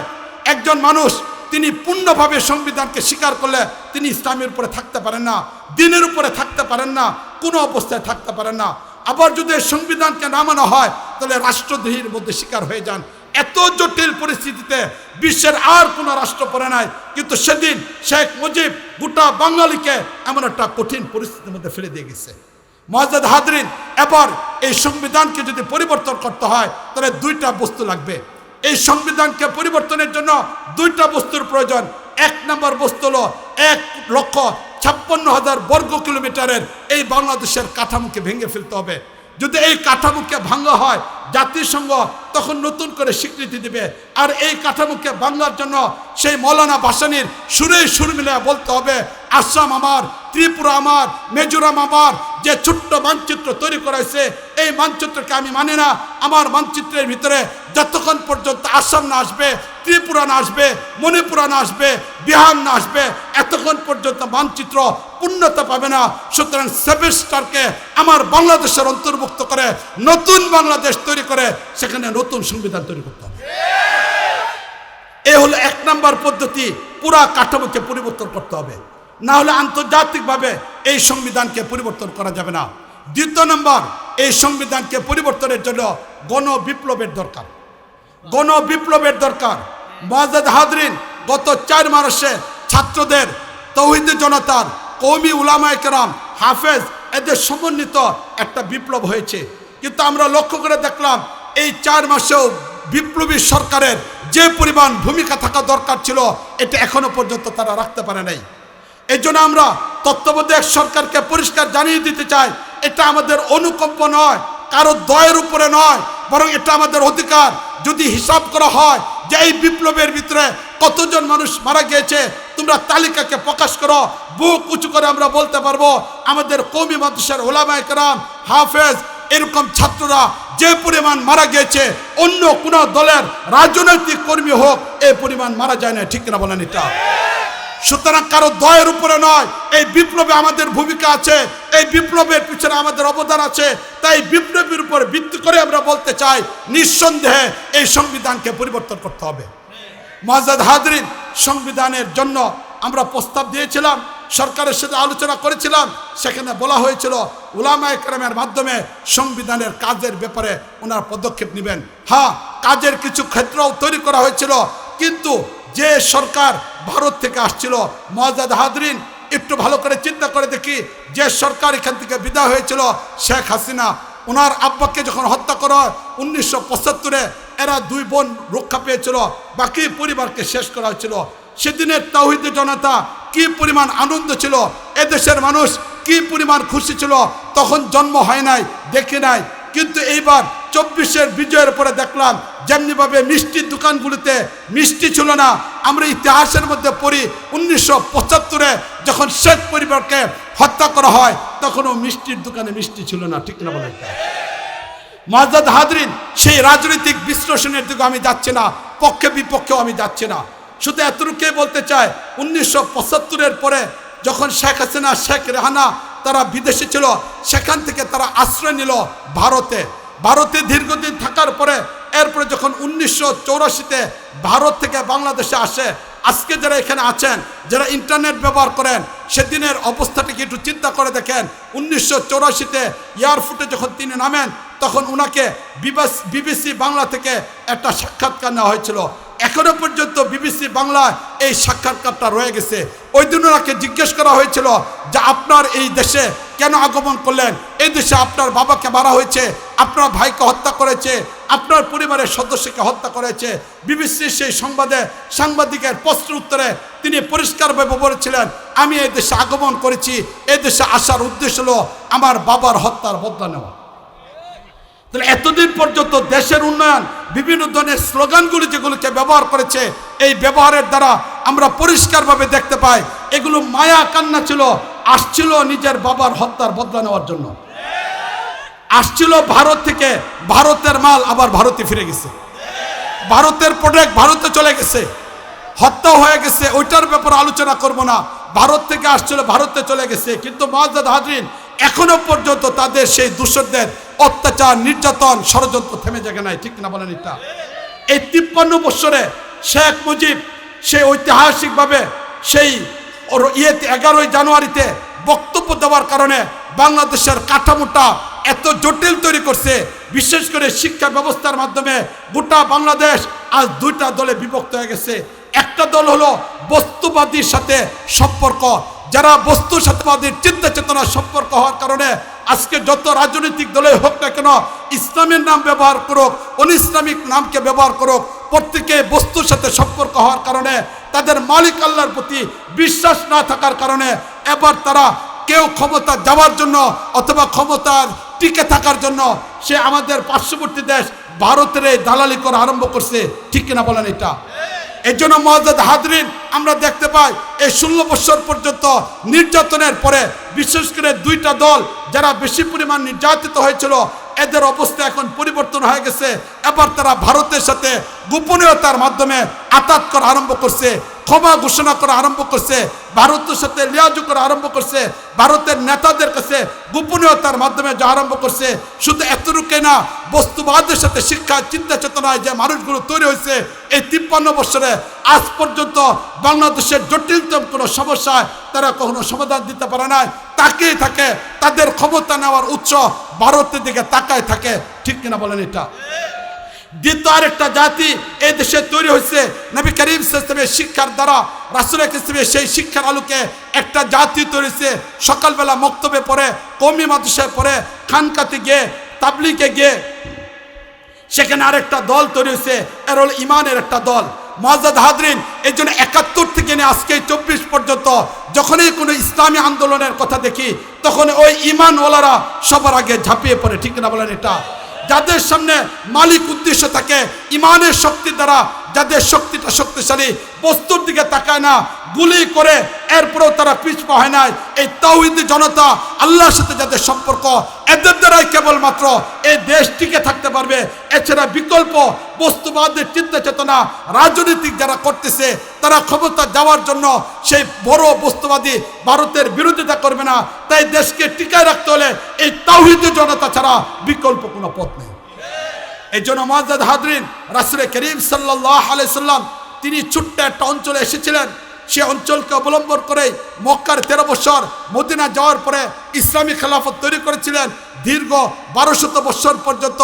একজন মানুষ তিনি পূর্ণভাবে সংবিধানকে স্বীকার করলে তিনি ইসলামের উপরে থাকতে পারেন না, দ্বীনের উপরে থাকতে পারেন না, কোনো অবস্থায় থাকতে পারেন না। আবার যদি সংবিধানকে না মানা হয় তাহলে রাষ্ট্রদ্রোহীর মধ্যে শিকার হয়ে যান। এত জটিল পরিস্থিতিতে বিশ্বের আর কোনো রাষ্ট্র পড়ে নাই, কিন্তু সেদিন শেখ মুজিব গোটা বাঙালিকে এমন একটা কঠিন পরিস্থিতির মধ্যে ফেলে দিয়ে গেছে। মুআজ্জাজ হাজরিন, এবার এই সংবিধানকে যদি পরিবর্তন করতে হয় তাহলে 2টা বস্তু লাগবে। এই সংবিধানকে পরিবর্তনের জন্য 2টা বস্তুর প্রয়োজন। 1 নম্বর বস্তু হলো 1,56,000 বর্গ কিলোমিটারের এই বাংলাদেশের কাঠামোকে ভেঙে ফেলতে হবে। যদি এই কাঠামোকে ভাঙা হয় জাতিসংঘ তখন নতুন করে স্বীকৃতি দিবে। আর এই কাঠামোকে ভাঙার জন্য সেই মৌলানা ভাসানীর সুরে সুর মিলে বলতে হবে, আসাম আমার, ত্রিপুরা আমার, মিজোরাম আমার। যে ছোট্ট মানচিত্র তৈরি করেছে এই মানচিত্রকে আমি মানি না। আমার মানচিত্রের ভিতরে যতক্ষণ পর্যন্ত আসাম না আসবে, ত্রিপুরা না আসবে, মণিপুর না আসবে, বিহার না আসবে, এতক্ষণ পর্যন্ত মানচিত্র পূর্ণতা পাবে না। সুতরাং 7 স্টারকে আমার বাংলাদেশের অন্তর্ভুক্ত করে নতুন বাংলাদেশ তৈরি করে সেখানে নতুন সংবিধান তৈরি করতে হবে। এই হলো 1 নম্বর পদ্ধতি, পুরা কাঠামোকে পরিবর্তন করতে হবে, না হলে আন্তর্জাতিকভাবে এই সংবিধানকে পরিবর্তন করা যাবে না। 2 নম্বর, এই সংবিধানকে পরিবর্তনের জন্য গণবিপ্লবের দরকার, গণবিপ্লবের দরকার। মুআজ্জাজ হাজরিন, গত 4 মাসে ছাত্রদের, তৌহিদি জনতার, কওমি উলামায়ে কেরাম, হাফেজ, এদের সমন্বিত একটা বিপ্লব হয়েছে। কিন্তু আমরা লক্ষ্য করে দেখলাম এই 4 মাসেও বিপ্লবী সরকারের যে পরিমাণ ভূমিকা থাকা দরকার ছিল এটা এখনো পর্যন্ত তারা রাখতে পারে নাই। এই জন্য আমরা তত্ত্বাবধায়ক সরকারকে পরিষ্কার জানিয়ে দিতে চাই, এটা আমাদের অনুকম্প নয়, কারো দয়ের উপরে নয়, বরং এটা আমাদের অধিকার। যদি হিসাব করা হয় যে এই বিপ্লবের ভিতরে কতজন মানুষ মারা গিয়েছে, তোমরা তালিকাকে প্রকাশ করো, বুক উঁচু করে আমরা বলতে পারবো আমাদের কওমি মাদ্রাসার উলামায়ে কেরাম, হাফেজ, এরকম ছাত্ররা যে পরিমাণ মারা গিয়েছে অন্য কোনো দলের রাজনৈতিক কর্মী হোক এই পরিমাণ মারা যায় না, ঠিক না বলেন? এটা সুতরাং কারো দয়ের উপরে নয়, এই বিপ্লবে আমাদের ভূমিকা আছে, এই বিপ্লবের পিছনে আমাদের অবদান আছে। তাই বিপ্লবের উপর ভিত্তি করে আমরা বলতে চাই, নিঃসন্দেহে এই সংবিধানকে পরিবর্তন করতে হবে। মুআজ্জাজ হাজরিন, সংবিধানের জন্য আমরা প্রস্তাব দিয়েছিলাম, সরকারের সাথে আলোচনা করেছিলাম। সেখানে বলা হয়েছিল উলামায়ে কেরামের মাধ্যমে সংবিধানের কাজের ব্যাপারে ওনার পদক্ষেপ নেবেন। হ্যাঁ, কাজের কিছু ক্ষেত্রও তৈরি করা হয়েছিল, কিন্তু যে সরকার ভারত থেকে আসছিল, মুআজ্জাজ হাজরিন একটু ভালো করে চিন্তা করে দেখি, যে সরকার এখান থেকে বিদায় হয়েছিল, শেখ হাসিনা, ওনার আব্বাকে যখন হত্যা করা হয় 1975-এ, এরা দুই বোন রক্ষা পেয়েছিল, বাকি পরিবারকে শেষ করা হয়েছিল। সেদিনের তাওহীদি জনতা কি পরিমাণ আনন্দ ছিল, এদেশের মানুষ কি পরিমাণ খুশি ছিল। তখন জন্ম হয় নাই, দেখি নাই, কিন্তু এইবার 24-এর বিজয়ের পরে দেখলাম যেমনিভাবে মিষ্টির দোকানগুলিতে মিষ্টি ছিল না। আমরা ইতিহাসের মধ্যে পড়ি 1975-এ যখন শেখ পরিবারকে হত্যা করা হয়, তখনও মিষ্টির দোকানে মিষ্টি ছিল না, ঠিক না বলেন? মুআজ্জাজ হাজরিন, সেই রাজনৈতিক বিশ্লেষণের দিকে আমি যাচ্ছি না, পক্ষে বিপক্ষেও আমি যাচ্ছি না, শুধু এতটুকুই বলতে চাই, 1975-এর পরে যখন শেখ হাসিনা, শেখ রেহানা তারা বিদেশে ছিল, সেখান থেকে তারা আশ্রয় নিল ভারতে। ভারতে দীর্ঘদিন থাকার পরে এরপরে যখন 1984-তে ভারত থেকে বাংলাদেশে আসে, আজকে যারা এখানে আছেন, যারা ইন্টারনেট ব্যবহার করেন, সেদিনের অবস্থাটাকে একটু চিন্তা করে দেখেন। 1984-তে এয়ারপোর্টে যখন তিনি নামেন, তখন ওনাকে বিবিসি বাংলা থেকে একটা সাক্ষাৎকার নেওয়া হয়েছিল। এখনো পর্যন্ত বিবিসি বাংলায় এই সাক্ষাৎকারটা রয়ে গেছে। ওই দিন ওনাকে জিজ্ঞেস করা হয়েছিল যে আপনার এই দেশে কেন আগমন করলেন? এই দেশে আপনার বাবাকে মারা হয়েছে, আপনার ভাইকে হত্যা করেছে, আপনার পরিবারের সদস্যকে হত্যা করেছে। বিবিসির সেই সাংবাদিকের প্রশ্নের উত্তরে তিনি পরিষ্কারভাবে বলেছিলেন, আমি এই দেশে আগমন করেছি, এই দেশে আসার উদ্দেশ্য হলো আমার বাবার হত্যার বদলা নেওয়া। তাহলে এতদিন পর্যন্ত দেশের উন্নয়ন, বিভিন্ন ধরনের স্লোগানগুলি যেগুলোকে ব্যবহার করেছে, এই ব্যবহারের দ্বারা আমরা পরিষ্কারভাবে দেখতে পাই এগুলো মায়া কান্না ছিল। আসছিল নিজের বাবার হত্যার বদলা নেওয়ার জন্য, আসছিল ভারত থেকে, ভারতের মাল আবার ভারতে ফিরে গেছে, ভারতের প্রোডাক্ট ভারতে চলে গেছে, হত্যা হয়ে গেছে, ওইটার ব্যাপারে আলোচনা করব না। ভারত থেকে আসছিল, ভারতে চলে গেছে, কিন্তু মুআজ্জাজ হাজরিন, এখনো পর্যন্ত তাদের সেই দূষরদের অত্যাচার, নির্যাতন, ষড়যন্ত্র থেমে যায় নাই, ঠিক না বলেন? এটা এই 53 বছরে শেখ মুজিব সেই ঐতিহাসিকভাবে সেই 11ই জানুয়ারিতে বক্তব্য দেওয়ার কারণে বাংলাদেশের কাঠামোটা এত জটিল তৈরি করছে। বিশেষ করে শিক্ষা ব্যবস্থার মাধ্যমে গোটা বাংলাদেশ আজ দুইটা দলে বিভক্ত হয়ে গেছে। একটা দল হলো বস্তুবাদীর সাথে সম্পর্ক, যারা বস্তু সাথেবাদীর চিন্তা চেতনার সম্পর্ক হওয়ার কারণে আজকে যত রাজনৈতিক দলে হোক না কেন, ইসলামের নাম ব্যবহার করুক, অনইসলামিক নামকে ব্যবহার করুক, প্রত্যেকে বস্তুর সাথে সম্পর্ক হওয়ার কারণে, তাদের মালিক আল্লাহর প্রতি বিশ্বাস না থাকার কারণে এবার তারা কেউ ক্ষমতা যাওয়ার জন্য অথবা ক্ষমতার টিকে থাকার জন্য সে আমাদের পার্শ্ববর্তী দেশ ভারতের দালালি করা আরম্ভ করছে, ঠিক কিনা বলেন? এটা এই জন্য মুআজ্জাজ হাজরিন, আমরা দেখতে পাই এই 16 বছর পর্যন্ত নির্যাতনের পরে বিশেষ করে দুইটা দল যারা বেশি পরিমাণ নির্যাতিত হয়েছিল, এদের অবস্থা এখন পরিবর্তন হয়ে গেছে। এবার তারা ভারতের সাথে গোপনীয়তার মাধ্যমে আতাত করা আরম্ভ করছে, ক্ষমা ঘোষণা করা আরম্ভ করছে, ভারতের সাথে লিয়াজু করা আরম্ভ করছে, ভারতের নেতাদের কাছে গোপনীয়তার মাধ্যমে যা আরম্ভ করছে। শুধু এতটুকুই না, বস্তুবাদের সাথে শিক্ষা, চিন্তা চেতনায় যে মানুষগুলো তৈরি হয়েছে এই 53 বছরে, আজ পর্যন্ত বাংলাদেশের জটিলতম কোনো সমস্যায় তারা কখনো সমাধান দিতে পারে নাই। তাকিয়ে থাকে, তাদের ক্ষমতা নেওয়ার উৎস ভারতের দিকে তাকায় থাকে, ঠিক কিনা বলেন? এটা দ্বিতীয় আরেকটা জাতি এই দেশে তৈরি হয়েছে নবী করিম সাল্লাল্লাহু আলাইহি ওয়াসাল্লামের শিক্ষার দ্বারা, রাসূল ইসলামের সেই শিক্ষার আলোকে একটা জাতি তৈরি হয়েছে। সকালবেলা মক্তবে পড়ে, কওমি মাদ্রাসায় পড়ে, খানকাতে গিয়ে, তাবলিগে গিয়ে, সেখানে আরেকটা দল তৈরি হয়েছে, এর হল ইমানের একটা দল। মুআজ্জাজ হাজরিন, এই জন্য 71 থেকে নিয়ে আজকে 24 পর্যন্ত যখনই কোনো ইসলামী আন্দোলনের কথা দেখি, তখন ওই ইমানওয়ালারা সবার আগে ঝাঁপিয়ে পড়ে, ঠিক না বলেন? এটা যাদের সামনে মালিক উদ্দেশ্য থাকে, ইমানের শক্তি দ্বারা যাদের শক্তিটা শক্তিশালী, বস্তুর দিকে তাকায় না, গুলি করে এরপরেও তারা পিছপা হয় নাই। এই তাওহীদি জনতা, আল্লাহর সাথে যাদের সম্পর্ক, এদের দ্বারাই কেবলমাত্র এই দেশ টিকে থাকতে পারবে। এছাড়া বিকল্প বস্তুবাদের চিন্তা চেতনা রাজনৈতিক যারা করতেছে, তারা ক্ষমতা যাওয়ার জন্য সেই বড় বস্তুবাদী ভারতের বিরোধিতা করবে না। তাই দেশকে টিকায় রাখতে হলে এই তাওহীদি জনতা ছাড়া বিকল্প কোনো পথ নেই। এই জন্য মুআজ্জাজ হাজরিন, রাসূল করিম সাল্লাল্লাহু আলাইহি সাল্লাম তিনি ছোট্ট একটা অঞ্চলে এসেছিলেন। সে অঞ্চলকে অবলম্বন করে মক্কার 13 বছর, মদিনা যাওয়ার পরে ইসলামী খেলাফত তৈরি করেছিলেন। দীর্ঘ 1200 বছর পর্যন্ত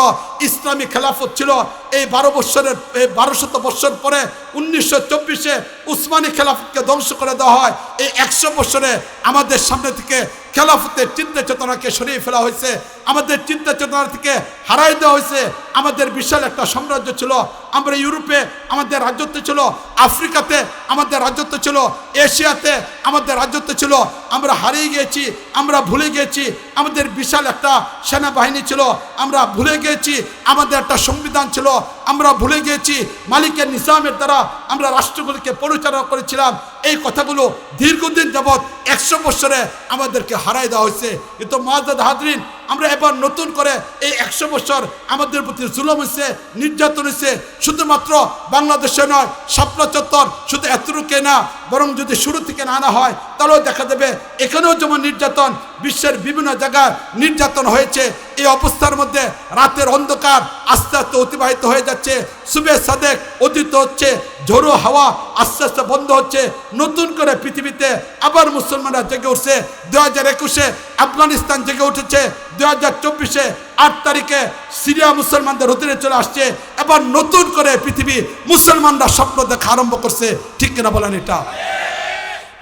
ইসলামী খেলাফত ছিল। এই 1200 বছর পরে 1924-এ উসমানী খেলাফতকে ধ্বংস করে দেওয়া হয়। এই 100 বছরে আমাদের সামনে থেকে খেলাফতের চিন্তা চেতনাকে সরিয়ে ফেলা হয়েছে, আমাদের চিন্তা চেতনা থেকে হারাই দেওয়া হয়েছে। আমাদের বিশাল একটা সাম্রাজ্য ছিল। আমরা ইউরোপে আমাদের রাজত্ব ছিল, আফ্রিকাতে আমাদের রাজত্ব ছিল, এশিয়াতে আমাদের রাজত্ব ছিল। আমরা হারিয়ে গিয়েছি, আমরা ভুলে গিয়েছি আমাদের বিশাল একটা সেনাবাহিনী ছিল, আমরা ভুলে গিয়েছি আমাদের একটা সংবিধান ছিল, আমরা ভুলে গিয়েছি মালিকের নিজামের দ্বারা আমরা রাষ্ট্রগুলিকে পরিচালনা করেছিলাম। এই কথাগুলো দীর্ঘদিন যাবৎ 100 বছরে আমাদেরকে হারাই দেওয়া হয়েছে। কিন্তু মুআজ্জাজ হাজরিন, আমরা এবার নতুন করে এই 100 বছর আমাদের প্রতি জুলুম হয়েছে, নির্যাতন হয়েছে। শুধুমাত্র বাংলাদেশে নয়, শাপলা চত্বর শুধু এতটুকু না, বরং যদি শুরু থেকে না আনা হয় তাহলেও দেখা যাবে এখানেও যেমন নির্যাতন, বিশ্বের বিভিন্ন জায়গায় নির্যাতন হয়েছে। এই অবস্থার মধ্যে রাতের অন্ধকার আস্তে আস্তে অতিবাহিত হয়ে যাচ্ছে, সুবে সাদেক অতীত হচ্ছে, ঝোড়ো হাওয়া আস্তে আস্তে বন্ধ হচ্ছে। নতুন করে পৃথিবীতে আবার মুসলমানরা জেগে উঠছে। 2021-এ আফগানিস্তান জেগে উঠেছে, 2024-এ 8 তারিখে সিরিয়া মুসলমানদের অধীনে চলে আসছে। এবার নতুন করে পৃথিবী মুসলমানরা স্বপ্ন দেখা আরম্ভ করছে। ঠিক কিনা বলেন? এটা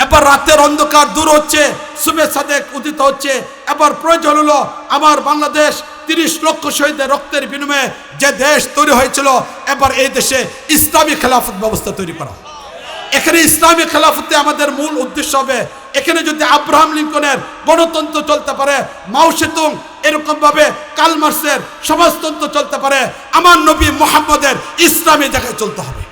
এবার রাতের অন্ধকার দূর হচ্ছে, সুবে সাদেক উদিত হচ্ছে। এবার প্রয়োজন হলো আমার বাংলাদেশ 30 লক্ষ শহীদের রক্তের বিনিময়ে যে দেশ তৈরি হয়েছিল, এবার এই দেশে ইসলামী খেলাফত ব্যবস্থা তৈরি করা। এখানে ইসলামী খেলাফতে আমাদের মূল উদ্দেশ্য হবে। এখানে যদি আব্রাহাম লিঙ্কনের গণতন্ত্র চলতে পারে, মাও সেতুং এরকম ভাবে কার্ল মার্ক্সের সমাজতন্ত্র চলতে পারে, আমার নবী মুহাম্মদের ইসলামী জায়গায় চলতে হবে।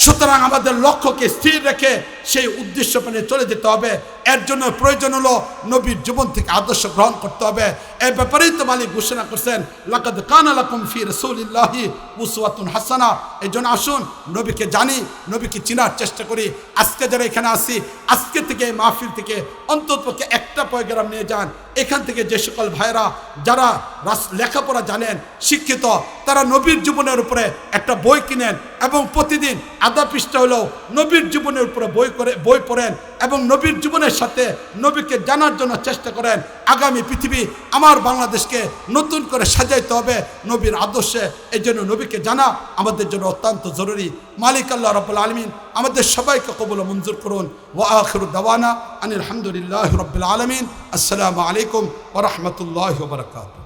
সুতরাং আমাদের লক্ষ্যকে স্থির রেখে সেই উদ্দেশ্য পেনে চলে যেতে হবে। এর জন্য প্রয়োজন হলো নবীর জীবন থেকে আদর্শ গ্রহণ করতে হবে। এই ব্যাপারেই তো মালিক ঘোষণা করছেন, লাকাদ কানা লাকুম ফি রাসূলিল্লাহি উসওয়াতুন হাসানা। এই জন্য আসুন নবীকে জানি, নবীকে চিনার চেষ্টা করি। আজকে যারা এখানে আসি, আজকে থেকে এই মাহফিল থেকে অন্ততপক্ষে একটা পয়গাম নিয়ে যান। এখান থেকে যে সকল ভাইরা যারা লেখাপড়া জানেন, শিক্ষিত, তারা নবীর জীবনের উপরে একটা বই কিনেন এবং প্রতিদিন আধা পৃষ্ঠা হলেও নবীর জীবনের উপরে বই পড়েন এবং নবীর জীবনের সাথে নবীকে জানার জন্য চেষ্টা করেন। আগামী পৃথিবী আমার বাংলাদেশকে নতুন করে সাজাইতে হবে নবীর আদর্শে। এই জন্য নবীকে জানা আমাদের জন্য অত্যন্ত জরুরি। মালিক আল্লাহ রাব্বুল আলামিন আমাদের সবাইকে কবুল মঞ্জুর করুন। ওয়া আখিরু দাওয়ানা আনিল হামদুলিল্লাহি রাব্বিল আলামিন। আসসালামু আলাইকুম ওয়া রাহমাতুল্লাহি ওয়া বারাকাতুহু।